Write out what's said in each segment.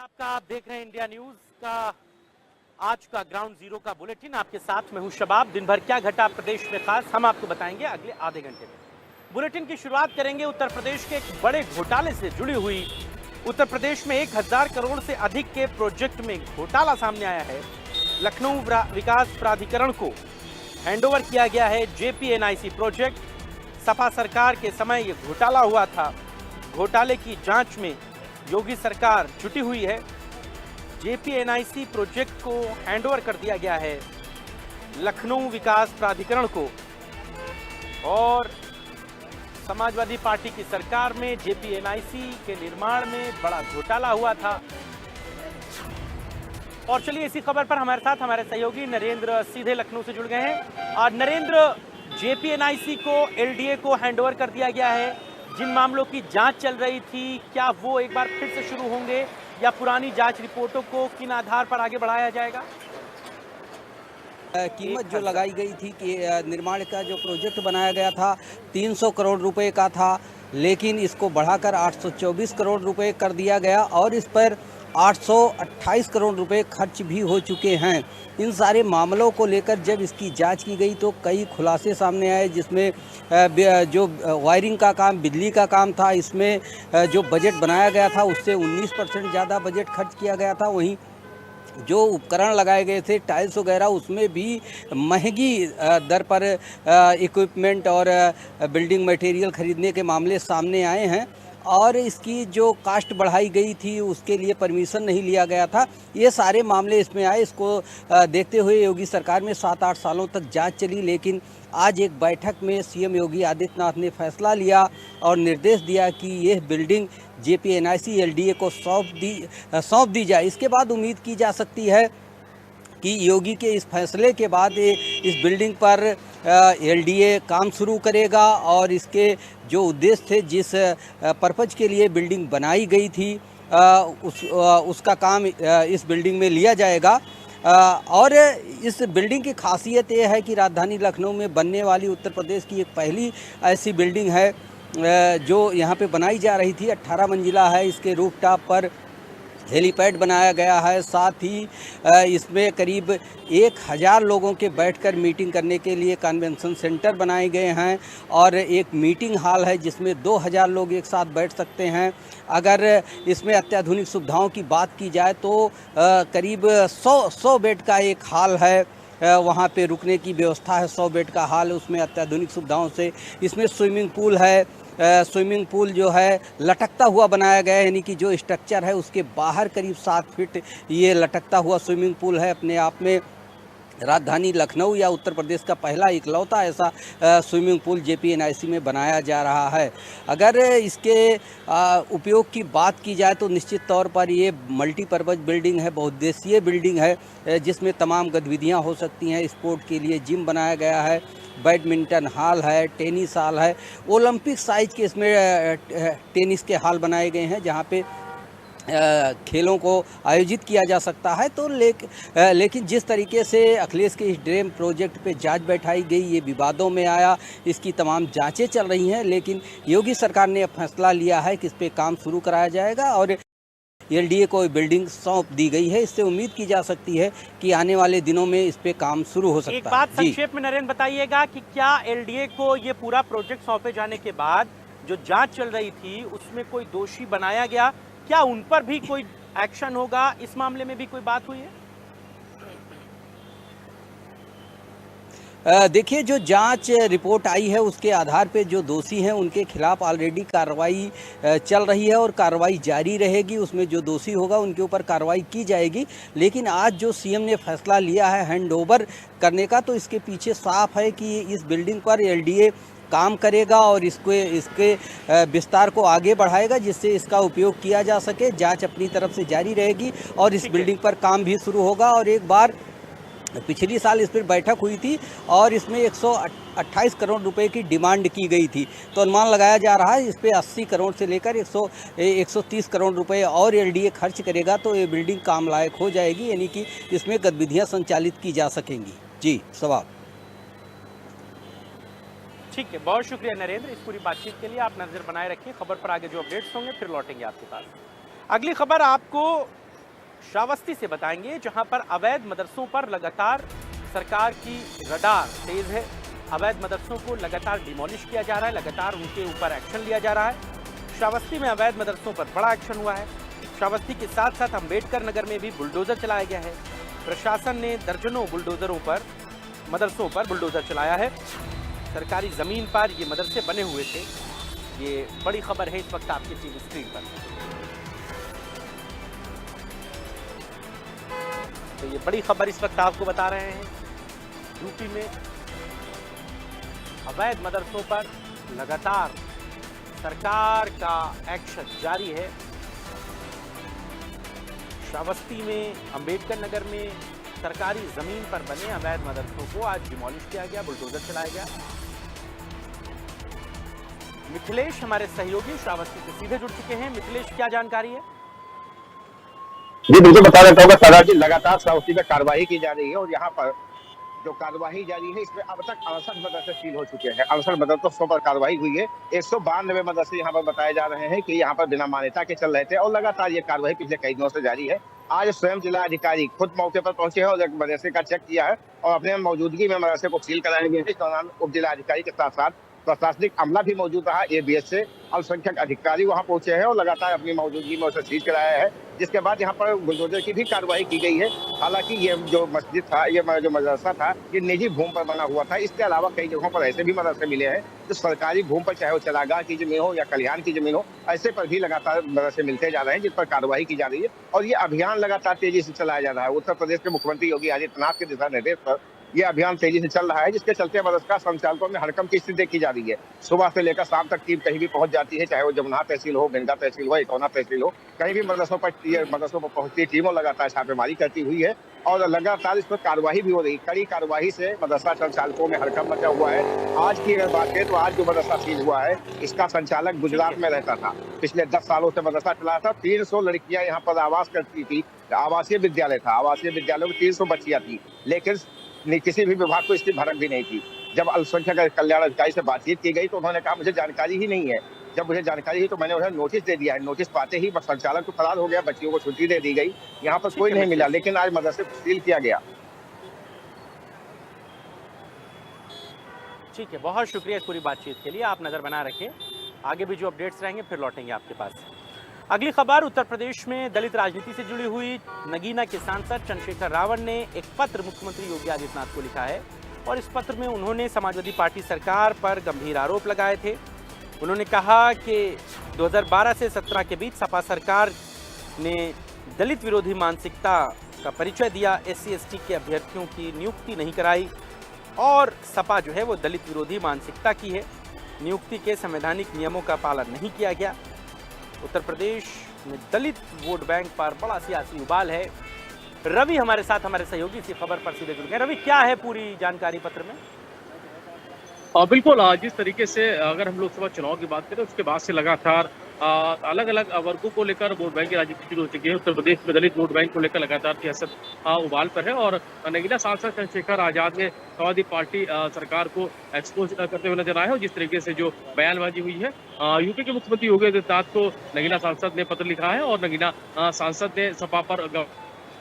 आपका आप देख रहे हैं इंडिया न्यूज का आज का ग्राउंड जीरो का बुलेटिन। आपके साथ मैं हूं शबाब। दिन भर क्या घटा प्रदेश में खास, हम आपको बताएंगे अगले आधे घंटे में। बुलेटिन की शुरुआत करेंगे उत्तर प्रदेश के एक बड़े घोटाले से जुड़ी हुई। उत्तर प्रदेश में 1000 करोड़ से अधिक के प्रोजेक्ट में घोटाला सामने आया है। लखनऊ विकास प्राधिकरण को हैंडओवर किया गया है जेपीएनआईसी प्रोजेक्ट। सपा सरकार के समय यह घोटाला हुआ था। घोटाले की जांच में योगी सरकार जुटी हुई है। जेपीएनआईसी प्रोजेक्ट को हैंडओवर कर दिया गया है लखनऊ विकास प्राधिकरण को। और समाजवादी पार्टी की सरकार में जेपीएनआईसी के निर्माण में बड़ा घोटाला हुआ था। और चलिए इसी खबर पर हमारे साथ हमारे सहयोगी नरेंद्र सीधे लखनऊ से जुड़ गए हैं। और नरेंद्र, जेपीएनआईसी को एलडीए को हैंडओवर कर दिया गया है। जिन मामलों की जांच चल रही थी, क्या वो एक बार फिर से शुरू होंगे या पुरानी जांच रिपोर्टों को किन आधार पर आगे बढ़ाया जाएगा? कीमत जो लगाई गई थी कि निर्माण का जो प्रोजेक्ट बनाया गया था 300 करोड़ रुपए का था, लेकिन इसको बढ़ाकर 824 करोड़ रुपए कर दिया गया और इस पर 828 करोड़ रुपए खर्च भी हो चुके हैं। इन सारे मामलों को लेकर जब इसकी जांच की गई तो कई खुलासे सामने आए, जिसमें जो वायरिंग का काम, बिजली का काम था, इसमें जो बजट बनाया गया था उससे 19% ज़्यादा बजट खर्च किया गया था। वहीं जो उपकरण लगाए गए थे, टाइल्स वगैरह, उसमें भी महंगी दर पर इक्विपमेंट और बिल्डिंग मटेरियल खरीदने के मामले सामने आए हैं। और इसकी जो कास्ट बढ़ाई गई थी उसके लिए परमिशन नहीं लिया गया था। ये सारे मामले इसमें आए। इसको देखते हुए योगी सरकार में 7-8 सालों तक जांच चली, लेकिन आज एक बैठक में सीएम योगी आदित्यनाथ ने फैसला लिया और निर्देश दिया कि यह बिल्डिंग जेपीएनआईसी एलडीए को सौंप दी जाए। इसके बाद उम्मीद की जा सकती है कि योगी के इस फैसले के बाद इस बिल्डिंग पर एलडीए काम शुरू करेगा और इसके जो उद्देश्य थे, जिस पर्पज के लिए बिल्डिंग बनाई गई थी, उसका काम इस बिल्डिंग में लिया जाएगा। और इस बिल्डिंग की खासियत ये है कि राजधानी लखनऊ में बनने वाली उत्तर प्रदेश की एक पहली ऐसी बिल्डिंग है जो यहाँ पे बनाई जा रही थी। 18 मंजिला है। इसके रूफटॉप पर हेलीपैड बनाया गया है। साथ ही इसमें करीब 1000 लोगों के बैठकर मीटिंग करने के लिए कन्वेंशन सेंटर बनाए गए हैं और एक मीटिंग हॉल है जिसमें 2000 लोग एक साथ बैठ सकते हैं। अगर इसमें अत्याधुनिक सुविधाओं की बात की जाए तो करीब 100 बेड का एक हॉल है। वहाँ पे रुकने की व्यवस्था है। 100 बेड का हॉल, उसमें अत्याधुनिक सुविधाओं से। इसमें स्विमिंग पूल है। स्विमिंग पूल जो है लटकता हुआ बनाया गया है, यानी कि जो स्ट्रक्चर है उसके बाहर करीब 7 फीट ये लटकता हुआ स्विमिंग पूल है। अपने आप में राजधानी लखनऊ या उत्तर प्रदेश का पहला इकलौता ऐसा स्विमिंग पूल जेपीएनआईसी में बनाया जा रहा है। अगर इसके उपयोग की बात की जाए तो निश्चित तौर पर ये मल्टीपर्पज़ बिल्डिंग है, बहुउद्देशीय बिल्डिंग है, जिसमें तमाम गतिविधियां हो सकती हैं। स्पोर्ट के लिए जिम बनाया गया है, बैडमिंटन हॉल है, टेनिस हॉल है, ओलंपिक साइज के इसमें टेनिस के हॉल बनाए गए हैं जहाँ पे खेलों को आयोजित किया जा सकता है। तो लेकिन जिस तरीके से अखिलेश के इस ड्रीम प्रोजेक्ट पे जांच बैठाई गई, ये विवादों में आया, इसकी तमाम जांचें चल रही हैं, लेकिन योगी सरकार ने अब फैसला लिया है कि इस पे काम शुरू कराया जाएगा और एलडीए को बिल्डिंग सौंप दी गई है। इससे उम्मीद की जा सकती है कि आने वाले दिनों में इस पे काम शुरू हो सकता है। एक बात संक्षेप में नरेंद्र बताइएगा कि क्या एलडीए को ये पूरा प्रोजेक्ट सौंपे जाने के बाद जो जांच चल रही थी उसमें कोई दोषी बनाया गया, क्या उन पर भी कोई एक्शन होगा? इस मामले में भी कोई बात हुई है? देखिए, जो जांच रिपोर्ट आई है उसके आधार पे जो दोषी हैं उनके खिलाफ ऑलरेडी कार्रवाई चल रही है और कार्रवाई जारी रहेगी। उसमें जो दोषी होगा उनके ऊपर कार्रवाई की जाएगी। लेकिन आज जो सीएम ने फैसला लिया है हैंडओवर करने का, तो इसके पीछे साफ है कि इस बिल्डिंग पर एलडीए काम करेगा और इसके विस्तार को आगे बढ़ाएगा, जिससे इसका उपयोग किया जा सके। जांच अपनी तरफ से जारी रहेगी और इस बिल्डिंग पर काम भी शुरू होगा। और एक बार पिछली साल इस पर बैठक हुई थी और इसमें 128 करोड़ रुपए की डिमांड की गई थी। तो अनुमान लगाया जा रहा है इस पर 80 करोड़ से लेकर 130 करोड़ रुपए और एलडीए खर्च करेगा तो ये बिल्डिंग काम लायक हो जाएगी, यानी कि इसमें गतिविधियां संचालित की जा सकेंगी। जी सवाल। ठीक है, बहुत शुक्रिया नरेंद्र इस पूरी बातचीत के लिए। आप नजर बनाए रखिए, खबर पर आगे जो अपडेट्स होंगे फिर लौटेंगे आपके पास। अगली खबर आपको श्रावस्ती से बताएंगे, जहां पर अवैध मदरसों पर लगातार सरकार की रडार तेज है। अवैध मदरसों को लगातार डिमोलिश किया जा रहा है, लगातार उनके ऊपर एक्शन लिया जा रहा है। श्रावस्ती में अवैध मदरसों पर बड़ा एक्शन हुआ है। श्रावस्ती के साथ साथ अम्बेडकर नगर में भी बुलडोजर चलाया गया है। प्रशासन ने दर्जनों बुलडोजरों पर, मदरसों पर बुलडोजर चलाया है। सरकारी जमीन पर ये मदरसे बने हुए थे। ये बड़ी खबर है इस वक्त आपकी टीवी स्क्रीन पर। तो ये बड़ी खबर इस वक्त आपको बता रहे हैं, यूपी में अवैध मदरसों पर लगातार सरकार का एक्शन जारी है। श्रावस्ती में, अम्बेडकर नगर में सरकारी जमीन पर बने अवैध मदरसों को आज डिमोलिश किया गया, बुलडोजर चलाया गया। मिथिलेश हमारे सहयोगी श्रावस्ती से सीधे जुड़ चुके हैं। मिथिलेश, क्या जानकारी है? जी बिल्कुल बता देता हूँ सरदार जी, लगातार श्रावस्ती में कार्रवाई की जा रही है और यहाँ पर जो कार्रवाई जारी है इसमें अब तक 68 मदरसे सील हो चुके हैं। 68 मदरसों पर कार्रवाई हुई है। 192 मदरसे यहाँ पर बताए जा रहे हैं कि यहाँ पर बिना मान्यता के चल रहे थे और लगातार ये कार्रवाई पिछले कई दिनों से जारी है। आज स्वयं जिला अधिकारी खुद मौके पर पहुंचे हैं और एक मदरसे का चेक किया है और अपने मौजूदगी में मदरसे को सील कराया गया है। इस दौरान उप जिला अधिकारी के साथ साथ प्रशासनिक अमला भी मौजूद रहा। एबीएस से अल्पसंख्यक अधिकारी वहां पहुंचे हैं और लगातार अपनी मौजूदगी में उसे सीज कराया है, जिसके बाद यहाँ पर बुलडोजर की भी कार्रवाई की गई है। हालांकि ये जो मस्जिद था, ये जो मदरसा था, ये निजी भूमि पर बना हुआ था। इसके अलावा कई जगहों पर ऐसे भी मदरसे मिले हैं जो सरकारी भूमि पर, चाहे वो चरागाह की जमीन हो या कल्याण की जमीन हो, ऐसे पर भी लगातार मदरसे मिलते जा रहे हैं जिस पर कार्रवाई की जा रही है और ये अभियान लगातार तेजी से चलाया जा रहा है। उत्तर प्रदेश के मुख्यमंत्री योगी आदित्यनाथ के दिशा निर्देश पर यह अभियान तेजी से चल रहा है, जिसके चलते मदरसा संचालकों में हड़कंप की स्थिति देखी जा रही है। सुबह से लेकर शाम तक टीम कहीं भी पहुंच जाती है, चाहे वो जमुना तहसील हो, गंगा तहसील हो, इटौना तहसील हो, कहीं भी मदरसों पर पहुंचती टीमों लगातार छापेमारी करती हुई है और लगातार इस पर कार्रवाई भी हो रही। कड़ी कार्रवाई से मदरसा संचालकों में हड़कंप मचा हुआ है। आज की अगर बात करें तो आज जो मदरसा सीज हुआ है, इसका संचालक गुजरात में रहता था। पिछले 10 सालों से मदरसा चला था। 300 लड़कियां यहाँ पर आवास करती थी। आवासीय विद्यालय था। आवासीय विद्यालय में 300 बच्चियां थी, लेकिन किसी भी विभाग को इसकी भनक भी नहीं थी। जब अल्पसंख्यक कल्याण अधिकारी से बातचीत की गई तो उन्होंने कहा मुझे जानकारी ही नहीं है। जब मुझे जानकारी हुई तो मैंने उन्हें नोटिस दे दिया है। नोटिस पाते ही संचालक तो फरार हो गया, बच्चियों को छुट्टी दे दी गई। यहाँ पर कोई नहीं मिला, लेकिन आज मदरसे को सील किया गया। ठीक है, बहुत शुक्रिया इस पूरी बातचीत के लिए। आप नजर बना रखें, आगे भी जो अपडेट्स रहेंगे फिर लौटेंगे आपके पास। अगली खबर उत्तर प्रदेश में दलित राजनीति से जुड़ी हुई। नगीना के सांसद चंद्रशेखर रावण ने एक पत्र मुख्यमंत्री योगी आदित्यनाथ को लिखा है और इस पत्र में उन्होंने समाजवादी पार्टी सरकार पर गंभीर आरोप लगाए थे। उन्होंने कहा कि 2012 से 17 के बीच सपा सरकार ने दलित विरोधी मानसिकता का परिचय दिया, SC/ST के अभ्यर्थियों की नियुक्ति नहीं कराई और सपा जो है वो दलित विरोधी मानसिकता की है। नियुक्ति के संवैधानिक नियमों का पालन नहीं किया गया। उत्तर प्रदेश में दलित वोट बैंक पर बड़ा सियासी उबाल है। रवि हमारे साथ, हमारे सहयोगी इसी खबर पर सीधे जुड़ गए। रवि, क्या है पूरी जानकारी पत्र में? बिल्कुल, जिस तरीके से अगर हम लोकसभा चुनाव की बात करें उसके बाद से लगातार अलग अलग वर्गों को लेकर वोट बैंक की राजनीति शुरू हो चुकी है। उत्तर प्रदेश में दलित वोट बैंक को लेकर लगातार सियासत उबाल पर है और नगीना सांसद चंद्रशेखर आजाद ने समाजवादी पार्टी सरकार को एक्सपोज करते हुए नजर आए और जिस तरीके से जो बयानबाजी हुई है, यूपी के मुख्यमंत्री योगी आदित्यनाथ को नगीना सांसद ने पत्र लिखा है और नगीना सांसद ने सपा पर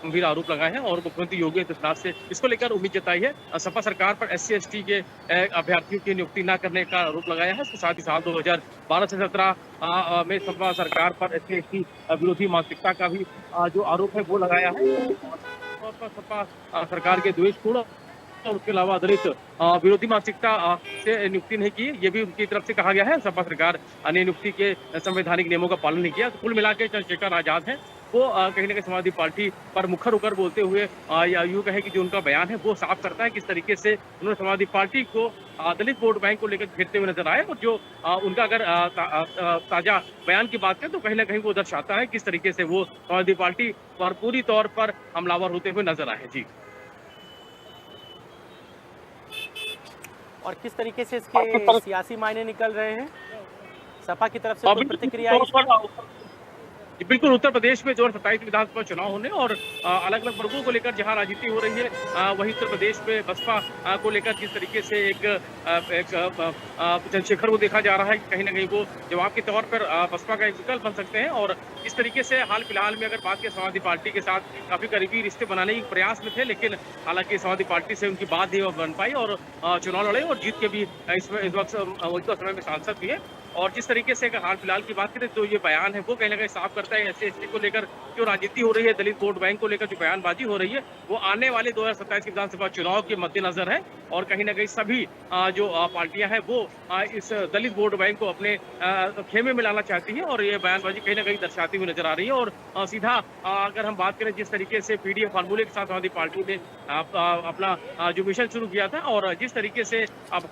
गंभीर आरोप लगाए हैं और मुख्यमंत्री योगी आदित्यनाथ से इसको लेकर उम्मीद जताई है। सपा सरकार पर SC/ST के अभ्यर्थियों की नियुक्ति न करने का आरोप लगाया है। इसके साथ ही साथ 2012 से 17 में सपा सरकार पर SC/ST विरोधी मानसिकता का भी जो आरोप है वो लगाया है। सपा सरकार के द्वेषपूर्ण और उसके अलावा दलित विरोधी मानसिकता से नियुक्ति नहीं की, ये भी उनकी तरफ से कहा गया है। सपा सरकार ने नियुक्ति के संवैधानिक नियमों का पालन नहीं किया। तो कुल मिलाकर चंद्रशेखर आजाद है वो कहीं ना कहीं समाजवादी पार्टी पर मुखर होकर बोलते हुए या यूं कहे कि जो उनका बयान है वो साफ करता है किस तरीके से उन्होंने समाजवादी पार्टी को दलित वोट बैंक को लेकर घेरते हुए नजर आए और जो उनका अगर ताजा बयान की बात करें तो कहीं ना कहीं वो दर्शाता है किस तरीके से वो समाजवादी पार्टी पर पूरी तौर पर हमलावर होते हुए नजर आए। जी, और किस तरीके से इसके सियासी मायने निकल रहे हैं? सपा की तरफ से कोई प्रतिक्रिया? जी, बिल्कुल, उत्तर प्रदेश में जो है 27 विधानसभा चुनाव होने और अलग-अलग वर्गों को लेकर जहाँ राजनीति हो रही है, वहीं उत्तर प्रदेश में बसपा को लेकर जिस तरीके से चंद्रशेखर को देखा जा रहा है कि कहीं न कहीं वो जवाब के तौर पर बसपा का एक विकल्प बन सकते हैं। और इस तरीके से हाल-फिलहाल में अगर बात करें, समाजवादी पार्टी के साथ काफ़ी करीबी रिश्ते बनाने के प्रयास में थे, लेकिन हालाँकि समाजवादी पार्टी से उनकी बात नहीं बन पाई और चुनाव लड़े और जीत के भी इस वक़्त मौजूदा समय में सांसद भी हैं। और जिस तरीके से अगर हाल-फिलहाल की बात करें तो ये बयान है वो कहीं न कहीं साफ करता है एससी-एसटी को लेकर जो राजनीति हो रही है, दलित वोट बैंक को लेकर जो बयानबाजी हो रही है, वो आने वाले 2027 के विधानसभा चुनाव के मद्देनज़र है। और कहीं न कहीं सभी जो पार्टियां हैं वो इस दलित वोट बैंक को अपने खेमे में लाना चाहती हैं और ये बयानबाजी कहीं न कहीं दर्शाती हुई नज़र आ रही है। और सीधा अगर हम बात करें जिस तरीके से पीडीएफ फार्मूले के साथ समाजवादी पार्टी ने अपना जो मिशन शुरू किया था और जिस तरीके से अब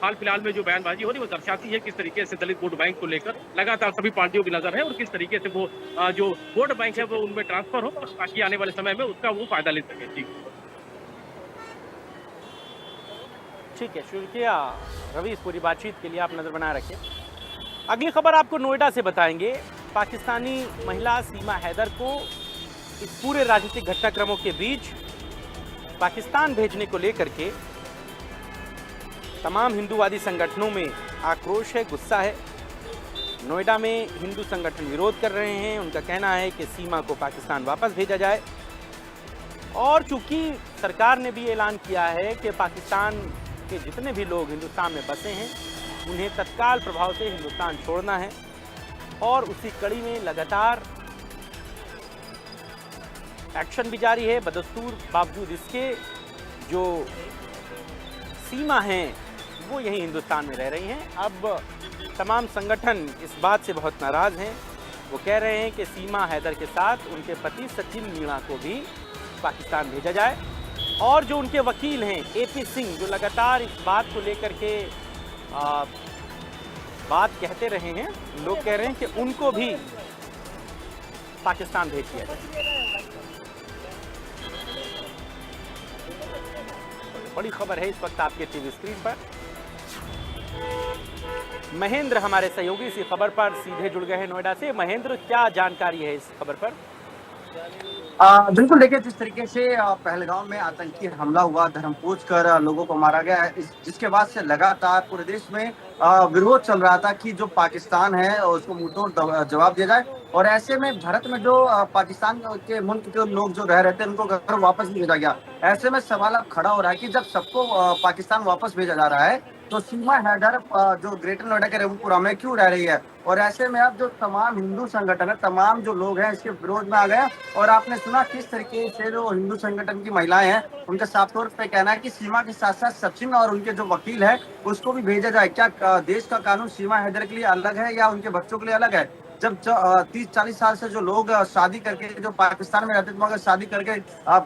हाल-फिलहाल में जो बयानबाजी हो रही है, वो दर्शाती है किस तरीके से दलित वोट बैंक को लेकर लगातार सभी पार्टियों की नज़र है और किस तरीके से वो जो वोट बैंक है वो उनमें ट्रांसफर हो और ताकि आने वाले समय में उसका वो फायदा ले सके। जी। ठीक है, शुक्रिया रवि, इस पूरी बातचीत के लिए आप नज़र बनाए रखें। अगली खबर आपको नोएडा से बताएंगे। पाकिस्तानी महिला सीमा हैदर को इस पूरे राजनीतिक घटनाक्रमों के बीच पाकिस्तान भेजने को लेकर के तमाम हिंदूवादी संगठनों में आक्रोश है, गुस्सा है। नोएडा में हिंदू संगठन विरोध कर रहे हैं। उनका कहना है कि सीमा को पाकिस्तान वापस भेजा जाए और चूंकि सरकार ने भी ऐलान किया है कि पाकिस्तान के जितने भी लोग हिंदुस्तान में बसे हैं उन्हें तत्काल प्रभाव से हिंदुस्तान छोड़ना है और उसी कड़ी में लगातार एक्शन भी जारी है। बदस्तूर बावजूद इसके जो सीमा हैं वो यही हिंदुस्तान में रह रही हैं। अब तमाम संगठन इस बात से बहुत नाराज़ हैं। वो कह रहे हैं कि सीमा हैदर के साथ उनके पति सचिन मीणा को भी पाकिस्तान भेजा जाए और जो उनके वकील हैं एपी सिंह, जो लगातार इस बात को लेकर के बात कहते रहे हैं, लोग कह रहे हैं कि उनको भी पाकिस्तान भेज दिया जाए। बड़ी खबर है इस वक्त आपके टीवी स्क्रीन पर। महेंद्र हमारे सहयोगी इसी खबर पर सीधे जुड़ गए हैं नोएडा से। महेंद्र, क्या जानकारी है इस खबर पर? बिल्कुल, देखिए जिस तरीके से पहलगाम में आतंकी हमला हुआ, धर्म पूछ कर लोगों को मारा गया है, जिसके बाद से लगातार पूरे देश में विरोध चल रहा था कि जो पाकिस्तान है उसको मुंहतोड़ जवाब दिया जाए। और ऐसे में भारत में जो पाकिस्तान के मुल्क के लोग जो रह रहे थे उनको घर वापस भेजा गया। ऐसे में सवाल अब खड़ा हो रहा है कि जब सबको पाकिस्तान वापस भेजा जा रहा है तो सीमा हैदर जो ग्रेटर नोएडा के रघुपुरा में क्यों रह रही है। और ऐसे में अब जो तमाम हिंदू संगठन है, तमाम जो लोग हैं इसके विरोध में आ गए। और आपने सुना किस तरीके से जो हिंदू संगठन की महिलाएं हैं उनका साफ तौर पे कहना है कि सीमा के साथ साथ सचिन और उनके जो वकील है उसको भी भेजा जाए। क्या देश का कानून सीमा हैदर के लिए अलग है या उनके बच्चों के लिए अलग है? जब 30-40 साल से जो लोग शादी करके जो पाकिस्तान में रहते थे, मगर शादी करके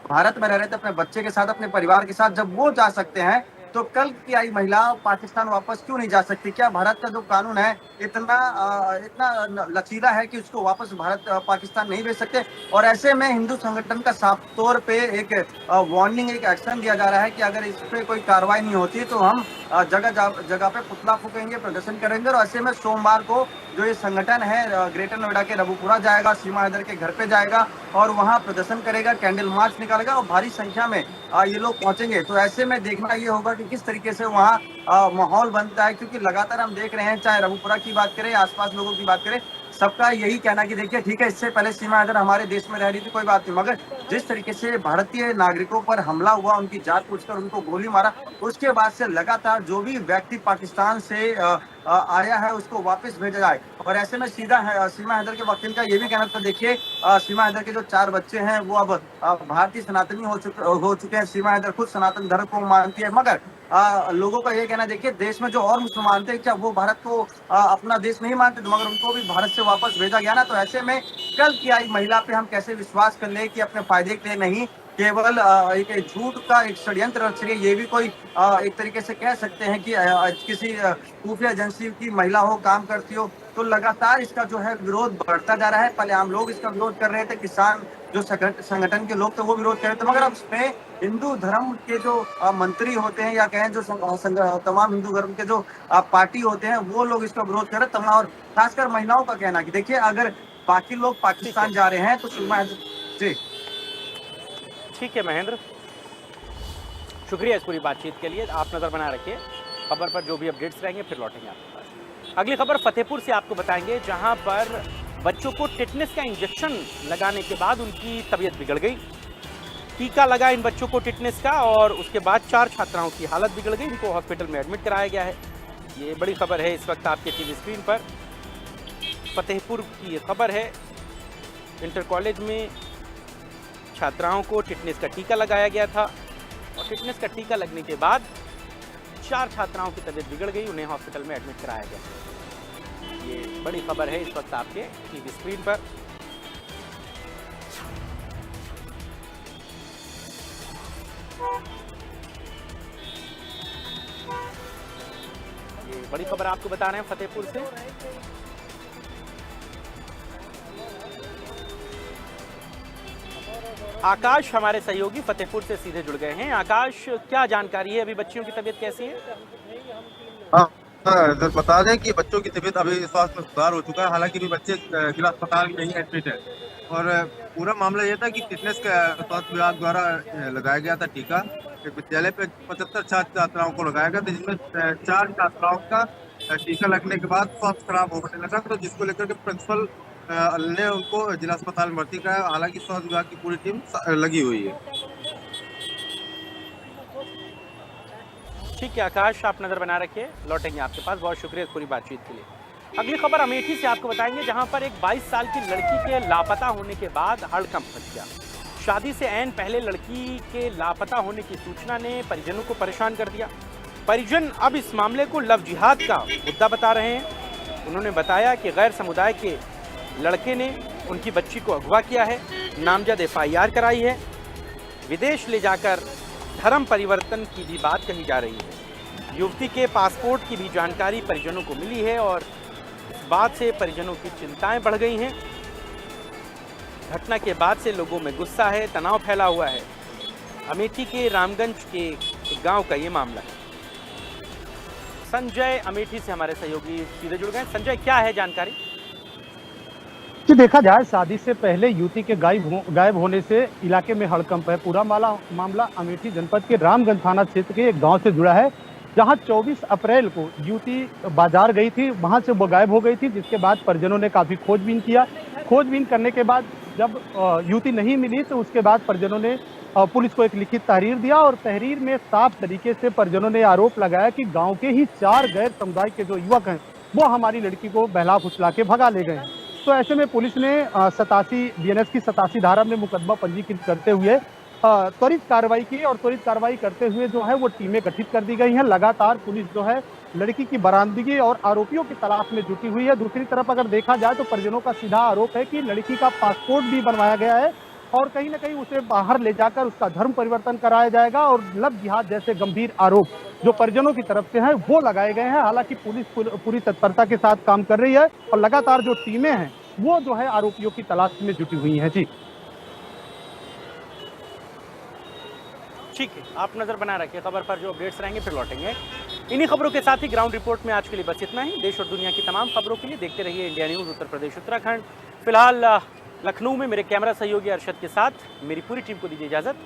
भारत में रह रहे थे अपने बच्चे के साथ, अपने परिवार के साथ, जब वो जा सकते हैं तो कल की आई महिला पाकिस्तान वापस क्यों नहीं जा सकती? क्या भारत का जो कानून है इतना लचीला है कि उसको वापस भारत पाकिस्तान नहीं भेज सकते? और ऐसे में हिंदू संगठन का साफ तौर पे एक वार्निंग, एक एक्शन दिया जा रहा है कि अगर इस पे कोई कार्रवाई नहीं होती तो हम जगह पे पुतला फूकेंगे, प्रदर्शन करेंगे। और ऐसे में सोमवार को जो ये संगठन है ग्रेटर नोएडा के रघुपुरा जाएगा, सीमा हैदर के घर पे जाएगा और वहाँ प्रदर्शन करेगा, कैंडल मार्च निकालेगा और भारी संख्या में ये लोग पहुंचेंगे। तो ऐसे में देखना ये होगा कि किस तरीके से वहाँ माहौल बनता है, क्योंकि लगातार हम देख रहे हैं, चाहे रघुपुरा की बात करें, आसपास लोगों की बात करें, सबका यही कहना कि देखिए ठीक है, इससे पहले सीमा हैदर हमारे देश में रह रही थी, कोई बात नहीं, मगर जिस तरीके से भारतीय नागरिकों पर हमला हुआ, उनकी जात पूछकर उनको गोली मारा, उसके बाद से लगातार जो भी व्यक्ति पाकिस्तान से आया है उसको वापस भेजा जाए। और ऐसे में सीधा सीमा हैदर के वकील का ये भी कहना था, देखिए सीमा हैदर के जो 4 बच्चे हैं वो अब भारतीय सनातनी हो चुके हैं। सीमा हैदर खुद सनातन धर्म को मानती है, मगर लोगों का ये कहना, देखिए देश में जो और मुसलमान थे, क्या वो भारत को अपना देश नहीं मानते थे, मगर उनको भी भारत से वापस भेजा गया ना। तो ऐसे में कल की आई महिला पे हम कैसे विश्वास कर ले कि अपने फायदे के लिए नहीं, केवल एक झूठ का एक षड्यंत्र रच रही है। ये भी कोई एक तरीके से कह सकते हैं कि किसी खुफिया एजेंसी की महिला हो, काम करती हो। तो लगातार इसका जो है विरोध बढ़ता जा रहा है। पहले आम लोग इसका विरोध कर रहे थे, किसान जो संगठन के लोग थे वो विरोध कर रहे थे, मगर अब इसमें हिंदू धर्म के जो मंत्री होते हैं या कहें जो तमाम हिंदू धर्म के जो पार्टी होते हैं वो लोग इसका विरोध कर रहे हैं। और खासकर महिलाओं का कहना कि देखिए अगर बाकी लोग पाकिस्तान जा रहे हैं तो सीमा जी ठीक है महेंद्र, शुक्रिया इस पूरी बातचीत के लिए। आप नज़र बना रखिए खबर पर, जो भी अपडेट्स रहेंगे फिर लौटेंगे आपके पास। अगली खबर फतेहपुर से आपको बताएंगे, जहां पर बच्चों को टिटनेस का इंजेक्शन लगाने के बाद उनकी तबीयत बिगड़ गई। टीका लगा इन बच्चों को टिटनेस का और उसके बाद 4 छात्राओं की हालत बिगड़ गई, इनको हॉस्पिटल में एडमिट कराया गया है। ये बड़ी खबर है इस वक्त आपके टीवी स्क्रीन पर। फतेहपुर की ये खबर है, इंटर कॉलेज में छात्राओं को टिटनेस का टीका लगाया गया था और टिटनेस का टीका लगने के बाद 4 छात्राओं की तबीयत बिगड़ गई, उन्हें हॉस्पिटल में एडमिट कराया गया। ये बड़ी खबर है इस वक्त आपके टीवी स्क्रीन पर। ये बड़ी खबर आपको बता रहे हैं फतेहपुर से। आकाश हमारे सहयोगी फतेहपुर से सीधे जुड़ गए हैं। आकाश, क्या जानकारी है, अभी बच्चियों की तबीयत कैसी है? हाँ सर, बता दें कि बच्चों की तबीयत अभी स्वास्थ्य में सुधार हो चुका है। हालांकि भी बच्चे जिला अस्पताल में ही एडमिट है और पूरा मामला यह था कि टिटनेस का स्वास्थ्य विभाग द्वारा लगाया गया था टीका। विद्यालय पे 75 छात्राओं को लगाया गया था, जिसमें 4 छात्राओं का टीका लगने के बाद स्वास्थ्य खराब होने लगा, तो जिसको लेकर के प्रिंसिपल ने उनको जिला अस्पताल में भर्ती कराया। हालांकि स्वास्थ्य विभाग की पूरी टीम लगी हुई है। ठीक है आकाश, आप नजर बना रखिए, लौटेंगे आपके पास। बहुत शुक्रिया इस पूरी बातचीत के लिए। अगली खबर अमेठी से आपको बताएंगे, जहां पर एक 22 साल की लड़की के लापता होने के बाद हड़कंप मच गया। शादी से ऐन पहले लड़की के लापता होने की सूचना ने परिजनों को परेशान कर दिया। परिजन अब इस मामले को लव जिहाद का मुद्दा बता रहे हैं। उन्होंने बताया कि गैर समुदाय के लड़के ने उनकी बच्ची को अगवा किया है, नामजद FIR कराई है, विदेश ले जाकर धर्म परिवर्तन की भी बात कही जा रही है। युवती के पासपोर्ट की भी जानकारी परिजनों को मिली है और इस बात से परिजनों की चिंताएं बढ़ गई हैं। घटना के बाद से लोगों में गुस्सा है, तनाव फैला हुआ है। अमेठी के रामगंज के एक गांव का ये मामला है। संजय अमेठी से हमारे सहयोगी सीधे जुड़ गए। संजय, क्या है जानकारी? कि देखा जाए, शादी से पहले युवती के गायब होने से इलाके में हड़कंप है। पूरा मामला अमेठी जनपद के रामगंज थाना क्षेत्र के एक गांव से जुड़ा है, जहां 24 अप्रैल को युवती बाजार गई थी, वहां से वो गायब हो गई थी। जिसके बाद परिजनों ने काफी खोजबीन किया। खोजबीन करने के बाद जब युवती नहीं मिली तो उसके बाद परिजनों ने पुलिस को एक लिखित तहरीर दिया और तहरीर में साफ तरीके से परिजनों ने आरोप लगाया कि गाँव के ही 4 गैर समुदाय के जो युवक हैं वो हमारी लड़की को बहला फुसला के भगा ले गए। तो ऐसे में पुलिस ने 87 BNS की 87 धारा में मुकदमा पंजीकृत करते हुए त्वरित कार्रवाई की और त्वरित कार्रवाई करते हुए जो है वो टीमें गठित कर दी गई हैं। लगातार पुलिस जो है लड़की की बरामदगी और आरोपियों की तलाश में जुटी हुई है। दूसरी तरफ अगर देखा जाए तो परिजनों का सीधा आरोप है कि लड़की का पासपोर्ट भी बनवाया गया है और कहीं ना कहीं उसे बाहर ले जाकर उसका धर्म परिवर्तन कराया जाएगा और लव जिहाद जैसे गंभीर आरोप जो परिजनों की तरफ से हैं वो लगाए गए हैं। हालांकि पुलिस पूरी तत्परता के साथ काम कर रही है और लगातार जो टीमें हैं वो जो है आरोपियों की तलाश में जुटी हुई हैं। जी ठीक है, आप नजर बना रखिए खबर पर, जो अपडेट्स रहेंगे फिर लौटेंगे। इन्हीं खबरों के साथ ही ग्राउंड रिपोर्ट में आज के लिए बस इतना ही। देश और दुनिया की तमाम खबरों के लिए देखते रहिए इंडिया न्यूज़ उत्तर प्रदेश उत्तराखंड। फिलहाल लखनऊ में मेरे कैमरा सहयोगी अरशद के साथ मेरी पूरी टीम को दीजिए इजाजत।